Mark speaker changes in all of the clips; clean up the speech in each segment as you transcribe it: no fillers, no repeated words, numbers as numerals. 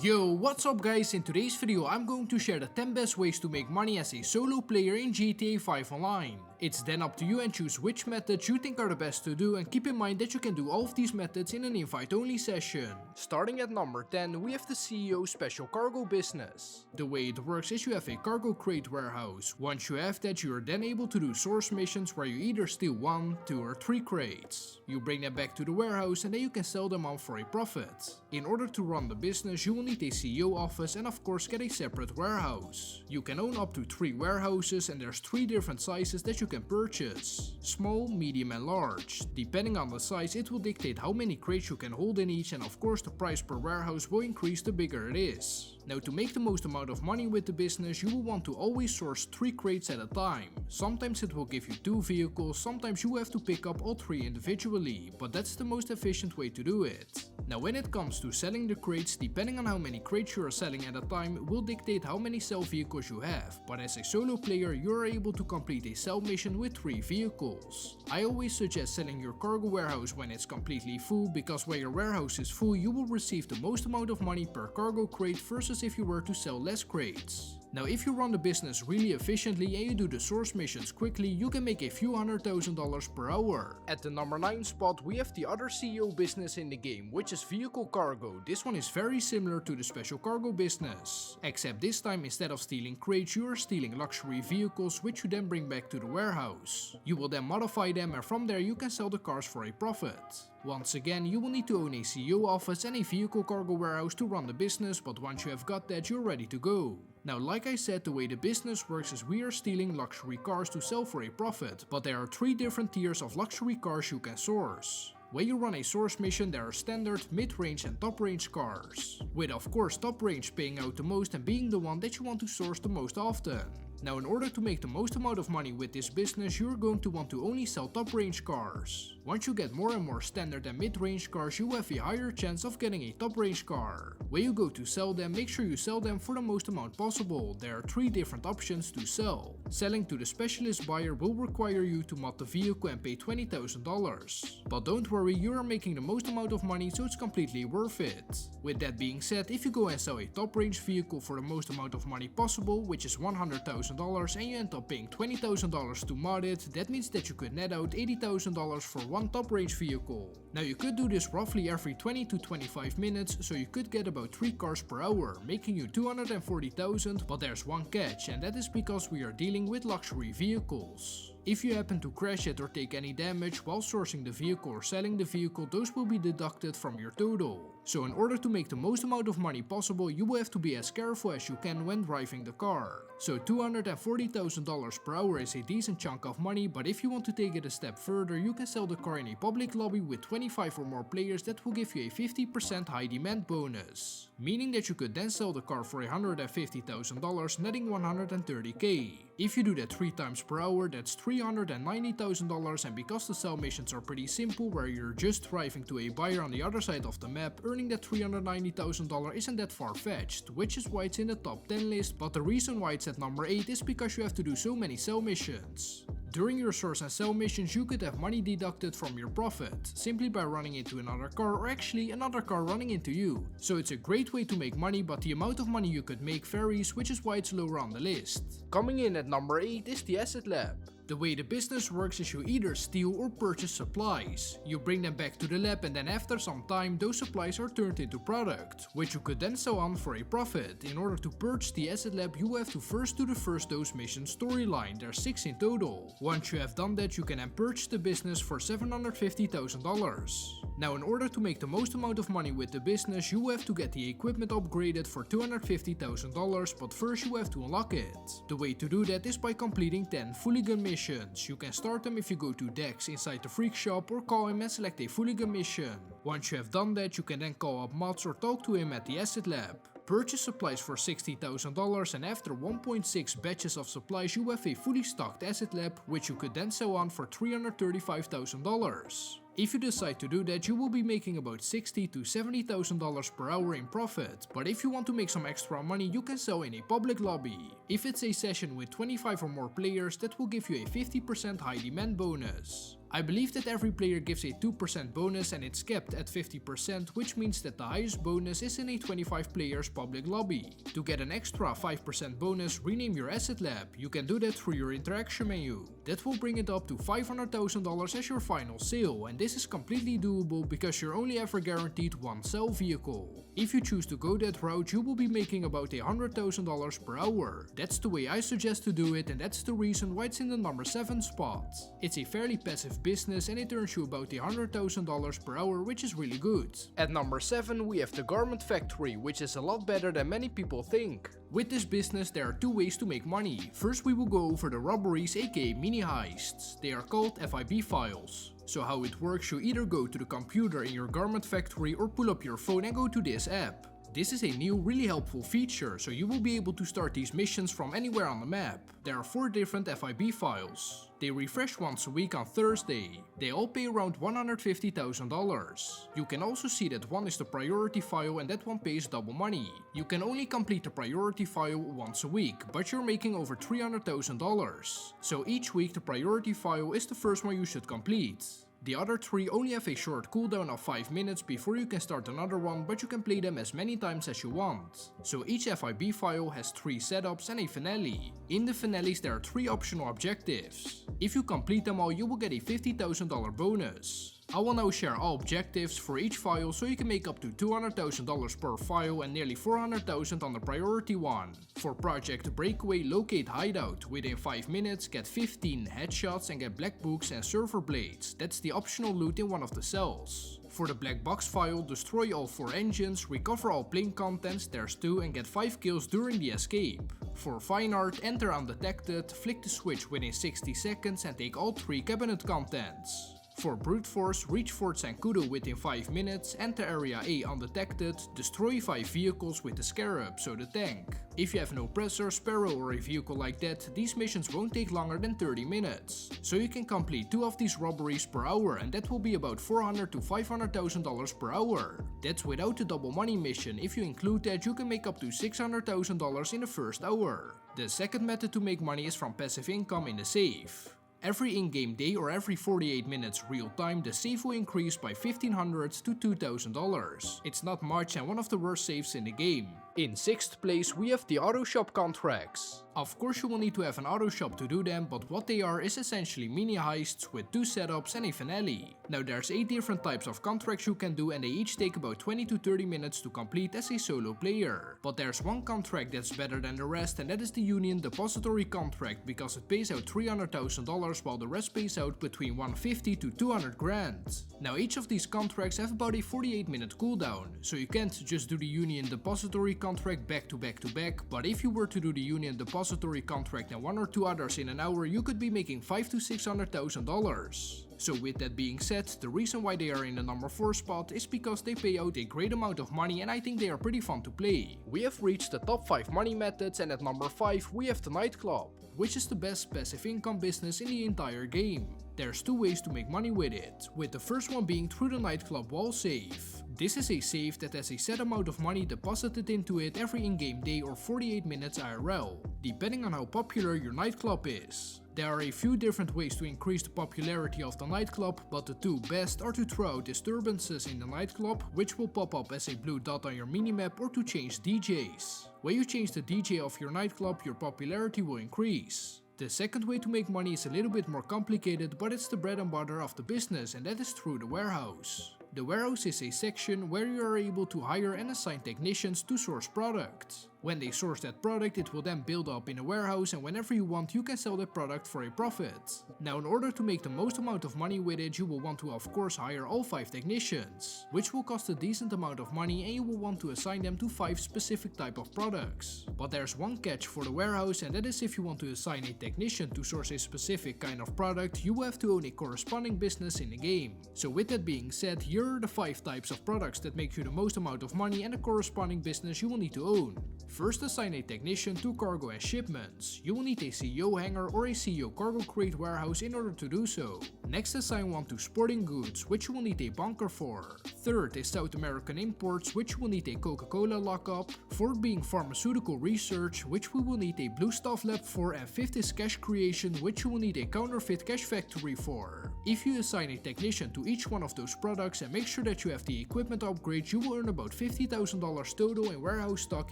Speaker 1: Yo, what's up guys? In today's video I'm going to share the 10 best ways to make money as a solo player in GTA 5 Online. It's then up to you and choose which methods you think are the best to do, and keep in mind that you can do all of these methods in an invite only session. Starting at number 10, we have the CEO Special Cargo Business. The way it works is you have a cargo crate warehouse. Once you have that, you are then able to do source missions where you either steal 1, 2 or 3 crates. You bring them back to the warehouse and then you can sell them on for a profit. In order to run the business you will need a CEO office and of course get a separate warehouse. You can own up to 3 warehouses and there's 3 different sizes that you can purchase: small, medium and large. Depending on the size it will dictate how many crates you can hold in each, and of course the price per warehouse will increase the bigger it is. Now, to make the most amount of money with the business you will want to always source 3 crates at a time. Sometimes it will give you 2 vehicles, sometimes you have to pick up all 3 individually, but that's the most efficient way to do it. Now when it comes to selling the crates, depending on how many crates you are selling at a time will dictate how many sell vehicles you have, but as a solo player you are able to complete a sell mission with 3 vehicles. I always suggest selling your cargo warehouse when it's completely full, because when your warehouse is full you will receive the most amount of money per cargo crate versus if you were to sell less crates. Now if you run the business really efficiently and you do the source missions quickly, you can make a few $100,000 per hour. At the number 9 spot we have the other CEO business in the game, which is vehicle cargo. This one is very similar to the special cargo business, except this time instead of stealing crates you are stealing luxury vehicles which you then bring back to the warehouse. You will then modify them and from there you can sell the cars for a profit. Once again, you will need to own a CEO office and a vehicle cargo warehouse to run the business, but once you have got that you're ready to go. Now like I said, the way the business works is we are stealing luxury cars to sell for a profit, but there are 3 different tiers of luxury cars you can source. When you run a source mission there are standard, mid-range and top-range cars, with of course top-range paying out the most and being the one that you want to source the most often. Now in order to make the most amount of money with this business you are going to want to only sell top-range cars. Once you get more and more standard and mid-range cars you have a higher chance of getting a top-range car. When you go to sell them, make sure you sell them for the most amount possible. There are 3 different options to sell. Selling to the specialist buyer will require you to mod the vehicle and pay $20,000. But don't worry, you are making the most amount of money, so it's completely worth it. With that being said, if you go and sell a top-range vehicle for the most amount of money possible, which is $100,000, and you end up paying $20,000 to mod it, that means that you could net out $80,000 for one top-range vehicle. Now you could do this roughly every 20 to 25 minutes, so you could get about 3 cars per hour, making you $240,000, but there's one catch, and that is because we are dealing with luxury vehicles. If you happen to crash it or take any damage while sourcing the vehicle or selling the vehicle, those will be deducted from your total. So in order to make the most amount of money possible, you will have to be as careful as you can when driving the car. So $240,000 per hour is a decent chunk of money, but if you want to take it a step further, you can sell the car in a public lobby with 25 or more players that will give you a 50% high demand bonus. Meaning that you could then sell the car for $150,000, netting $130k. If you do that 3 times per hour, that's $390,000, and because the sell missions are pretty simple, where you're just driving to a buyer on the other side of the map, earning that $390,000 isn't that far-fetched, which is why it's in the top 10 list, but the reason why it's at number 8 is because you have to do so many sell missions. During your source and sell missions you could have money deducted from your profit, simply by running into another car, or actually another car running into you. So it's a great way to make money, but the amount of money you could make varies, which is why it's lower on the list. Coming in at number 8 is the Asset Lab. The way the business works is you either steal or purchase supplies. You bring them back to the lab and then after some time those supplies are turned into product, which you could then sell on for a profit. In order to purchase the Asset Lab you have to first do the first dose mission storyline, there are 6 in total. Once you have done that you can then purchase the business for $750,000. Now in order to make the most amount of money with the business you have to get the equipment upgraded for $250,000, but first you have to unlock it. The way to do that is by completing 10 fully gun missions. You can start them if you go to Dex inside the freak shop or call him and select a fully gun mission. Once you have done that you can then call up mods or talk to him at the Asset Lab. Purchase supplies for $60,000 and after 1.6 batches of supplies you have a fully stocked Asset Lab, which you could then sell on for $335,000. If you decide to do that, you will be making about $60,000 to $70,000 per hour in profit, but if you want to make some extra money, you can sell in a public lobby. If it's a session with 25 or more players, that will give you a 50% high demand bonus. I believe that every player gives a 2% bonus and it's capped at 50%, which means that the highest bonus is in a 25 players public lobby. To get an extra 5% bonus, rename your asset lab. You can do that through your interaction menu. That will bring it up to $500,000 as your final sale, and this is completely doable because you're only ever guaranteed one sell vehicle. If you choose to go that route, you will be making about $100,000 per hour. That's the way I suggest to do it, and that's the reason why it's in the number 7 spot. It's a fairly passive business and it earns you about $100,000 per hour, which is really good. At number 7 we have the Garment Factory, which is a lot better than many people think. With this business there are two ways to make money. First we will go over the robberies, aka mini heists. They are called FIB files. So how it works, you either go to the computer in your garment factory or pull up your phone and go to this app. This is a new, really helpful feature, so you will be able to start these missions from anywhere on the map. There are 4 different FIB files. They refresh once a week on Thursday. They all pay around $150,000. You can also see that one is the priority file and that one pays double money. You can only complete the priority file once a week, but you're making over $300,000. So each week the priority file is the first one you should complete. The other 3 only have a short cooldown of 5 minutes before you can start another one, but you can play them as many times as you want. So each FIB file has 3 setups and a finale. In the finales there are 3 optional objectives. If you complete them all, you will get a $50,000 bonus. I will now share all objectives for each file so you can make up to $200,000 per file and nearly $400,000 on the priority one. For Project Breakaway, locate hideout. Within 5 minutes, get 15 headshots and get black books and server blades. That's the optional loot in one of the cells. For the black box file, destroy all 4 engines, recover all plane contents, there's 2, and get 5 kills during the escape. For fine art, enter undetected, flick the switch within 60 seconds and take all 3 cabinet contents. For brute force, reach Fort Zancudo within 5 minutes, enter area A undetected, destroy 5 vehicles with the Scarab, so the tank. If you have no Presser, Sparrow or a vehicle like that, these missions won't take longer than 30 minutes. So you can complete 2 of these robberies per hour, and that will be about $400,000 to $500,000 per hour. That's without the double money mission. If you include that, you can make up to $600,000 in the first hour. The second method to make money is from passive income in the safe. Every in-game day or every 48 minutes real time, the save will increase by $1,500 to $2,000. It's not much and one of the worst saves in the game. In 6th place we have the auto shop contracts. Of course you will need to have an auto shop to do them, but what they are is essentially mini heists with 2 setups and a finale. Now there's 8 different types of contracts you can do and they each take about 20 to 30 minutes to complete as a solo player. But there's one contract that's better than the rest, and that is the Union Depository contract, because it pays out $300,000 while the rest pays out between $150 to $200,000. Now each of these contracts have about a 48-minute cooldown, so you can't just do the Union Depository contract back to back to back, but if you were to do the Union Depository contract and 1 or 2 others in an hour, you could be making $500,000 to $600,000. So with that being said, the reason why they are in the number 4 spot is because they pay out a great amount of money and I think they are pretty fun to play. We have reached the top 5 money methods, and at number 5 we have the Nightclub, which is the best passive income business in the entire game. There's 2 ways to make money with it, with the first one being through the Nightclub wall save. This is a save that has a set amount of money deposited into it every in-game day or 48 minutes IRL, depending on how popular your nightclub is. There are a few different ways to increase the popularity of the nightclub, but the 2 best are to throw out disturbances in the nightclub, which will pop up as a blue dot on your minimap, or to change DJs. When you change the DJ of your nightclub, your popularity will increase. The second way to make money is a little bit more complicated, but it's the bread and butter of the business, and that is through the warehouse. The warehouse is a section where you are able to hire and assign technicians to source products. When they source that product, it will then build up in a warehouse, and whenever you want, you can sell that product for a profit. Now in order to make the most amount of money with it, you will want to of course hire all 5 technicians, which will cost a decent amount of money, and you will want to assign them to 5 specific type of products. But there's one catch for the warehouse, and that is if you want to assign a technician to source a specific kind of product, you will have to own a corresponding business in the game. So with that being said, here are the 5 types of products that make you the most amount of money and a corresponding business you will need to own. First, assign a technician to cargo and shipments. You will need a CEO hangar or a CEO cargo crate warehouse in order to do so. Next, assign one to sporting goods, which you will need a bunker for. Third is South American imports, which you will need a Coca-Cola lockup. Fourth being pharmaceutical research, which we will need a blue stuff lab for. And fifth is cash creation, which you will need a counterfeit cash factory for. If you assign a technician to each one of those products and make sure that you have the equipment upgrades, you will earn about $50,000 total in warehouse stock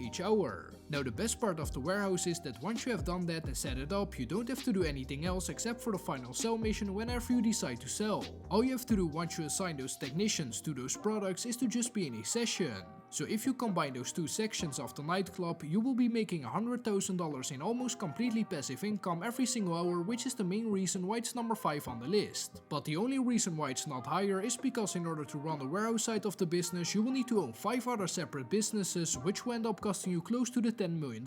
Speaker 1: each hour. Now the best part of the warehouse is that once you have done that and set it up, you don't have to do anything else except for the final sell mission whenever you decide to sell. All you have to do once you assign those technicians to those products is to just be in a session. So if you combine those two sections of the nightclub, you will be making $100,000 in almost completely passive income every single hour, which is the main reason why it's number 5 on the list. But the only reason why it's not higher is because in order to run the warehouse side of the business, you will need to own 5 other separate businesses, which will end up costing you close to the $10 million.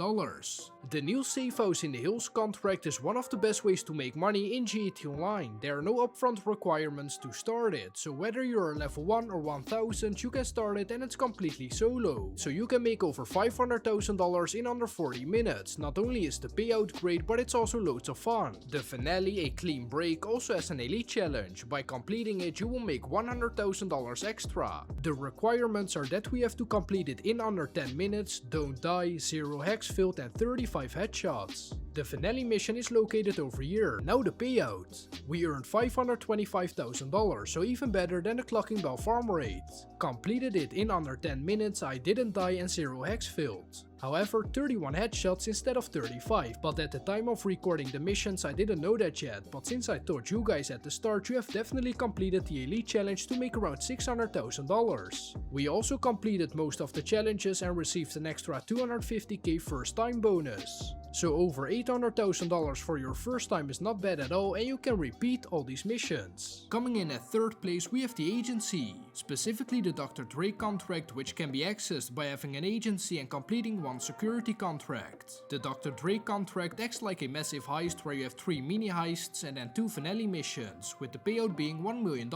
Speaker 1: The new safe house in the hills contract is one of the best ways to make money in GTA Online. There are no upfront requirements to start it, so whether you're a level 1 or 1000, you can start it and it's completely solo. So you can make over $500,000 in under 40 minutes. Not only is the payout great, but it's also loads of fun. The finale, a clean break, also has an elite challenge. By completing it, you will make $100,000 extra. The requirements are that we have to complete it in under 10 minutes, don't die, 0 hacks failed and 35 headshots. The finale mission is located over here. Now the payout. We earned $525,000, so even better than the Cluckin Bell farm rate. Completed it in under 10 minutes, I didn't die and 0 hacks failed. However, 31 headshots instead of 35, but at the time of recording the missions I didn't know that yet, but since I told you guys at the start, you have definitely completed the elite challenge to make around $600,000. We also completed most of the challenges and received an extra $250k first time bonus. So over $800,000 for your first time is not bad at all, and you can repeat all these missions. Coming in at third place we have the agency, specifically the Dr. Dre contract, which can be accessed by having an agency and completing one security contract. The Dr. Dre contract acts like a massive heist where you have 3 mini heists and then 2 finale missions, with the payout being $1 million.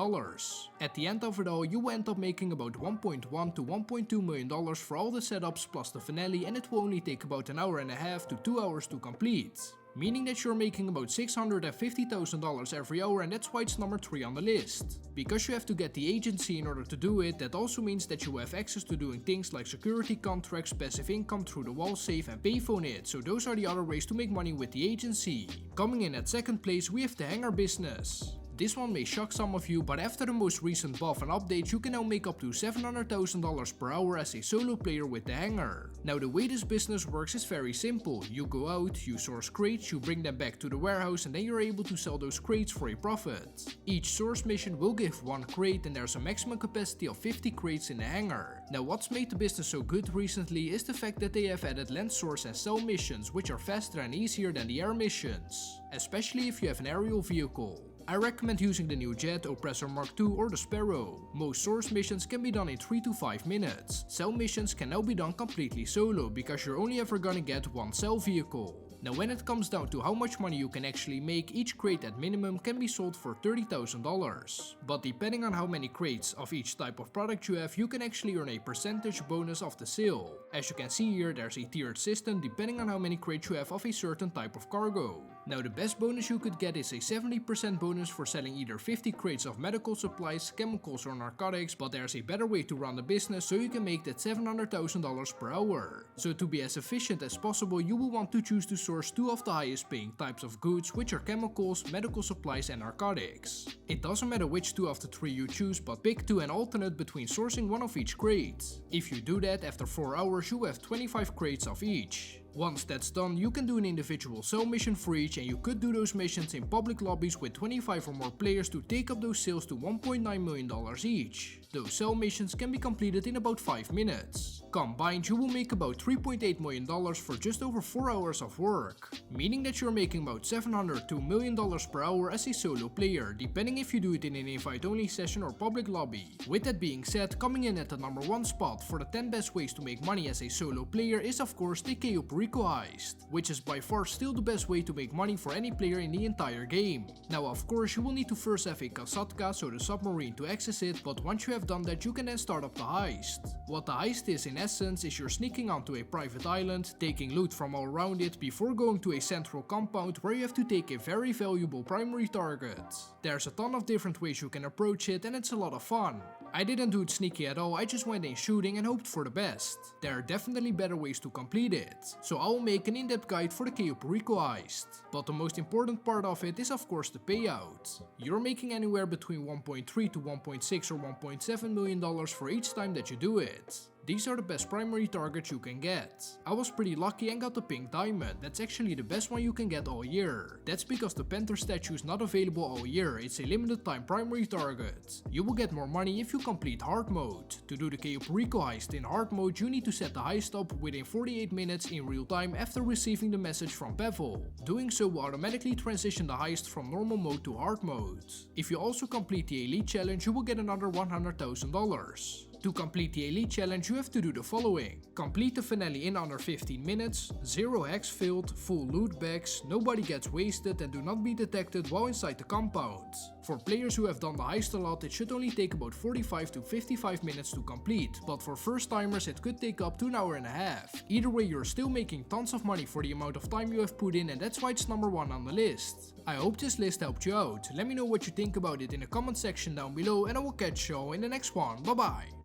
Speaker 1: At the end of it all, you will end up making about $1.1 to $1.2 million for all the setups plus the finale, and it will only take about an hour and a half to 2 hours to complete. Meaning that you're making about $650,000 every hour, and that's why it's number 3 on the list. Because you have to get the agency in order to do it, that also means that you have access to doing things like security contracts, passive income through the wall safe and payphone it, so those are the other ways to make money with the agency. Coming in at second place we have the Hangar business. This one may shock some of you, but after the most recent buff and update, you can now make up to $700,000 per hour as a solo player with the Hangar. Now the way this business works is very simple. You go out, you source crates, you bring them back to the warehouse, and then you're able to sell those crates for a profit. Each source mission will give 1 crate, and there's a maximum capacity of 50 crates in the Hangar. Now what's made the business so good recently is the fact that they have added land source and sell missions, which are faster and easier than the air missions, especially if you have an aerial vehicle. I recommend using the new Jet, Oppressor Mark II or the Sparrow. Most source missions can be done in 3 to 5 minutes. Cell missions can now be done completely solo, because you're only ever gonna get 1 cell vehicle. Now when it comes down to how much money you can actually make, each crate at minimum can be sold for $30,000. But depending on how many crates of each type of product you have, you can actually earn a percentage bonus of the sale. As you can see here, there's a tiered system depending on how many crates you have of a certain type of cargo. Now the best bonus you could get is a 70% bonus for selling either 50 crates of medical supplies, chemicals or narcotics, but there's a better way to run the business so you can make that $700,000 per hour. So to be as efficient as possible, you will want to choose to source 2 of the highest paying types of goods, which are chemicals, medical supplies and narcotics. It doesn't matter which 2 of the 3 you choose, but pick 2 and alternate between sourcing 1 of each crate. If you do that, after 4 hours you have 25 crates of each. Once that's done, you can do an individual sell mission for each, and you could do those missions in public lobbies with 25 or more players to take up those sales to $1.9 million each. Those sell missions can be completed in about 5 minutes. Combined, you will make about $3.8 million for just over 4 hours of work, meaning that you're making about $700 to $1 million per hour as a solo player, depending if you do it in an invite-only session or public lobby. With that being said, coming in at the number 1 spot for the 10 best ways to make money as a solo player is of course the Cayo Perico Perico heist, which is by far still the best way to make money for any player in the entire game. Now of course you will need to first have a kasatka, so the submarine, to access it, but once you have done that you can then start up the heist. What the heist is in essence is you're sneaking onto a private island, taking loot from all around it before going to a central compound where you have to take a very valuable primary target. There's a ton of different ways you can approach it and it's a lot of fun. I didn't do it sneaky at all, I just went in shooting and hoped for the best. There are definitely better ways to complete it, so I will make an in-depth guide for the Cayo Perico heist. But the most important part of it is of course the payout. You're making anywhere between 1.3 to 1.6 or 1.7 million dollars for each time that you do it. These are the best primary targets you can get. I was pretty lucky and got the pink diamond. That's actually the best one you can get all year. That's because the Panther statue is not available all year, it's a limited time primary target. You will get more money if you complete hard mode. To do the Cayo Perico heist in hard mode, you need to set the heist up within 48 minutes in real time after receiving the message from Bevel. Doing so will automatically transition the heist from normal mode to hard mode. If you also complete the elite challenge, you will get another $100,000. To complete the elite challenge you have to do the following. Complete the finale in under 15 minutes, 0 hacks failed, full loot bags, nobody gets wasted and do not be detected while inside the compound. For players who have done the heist a lot, it should only take about 45 to 55 minutes to complete, but for first timers it could take up to an hour and a half. Either way, you're still making tons of money for the amount of time you have put in, and that's why it's number 1 on the list. I hope this list helped you out. Let me know what you think about it in the comment section down below and I will catch you all in the next one. Bye bye.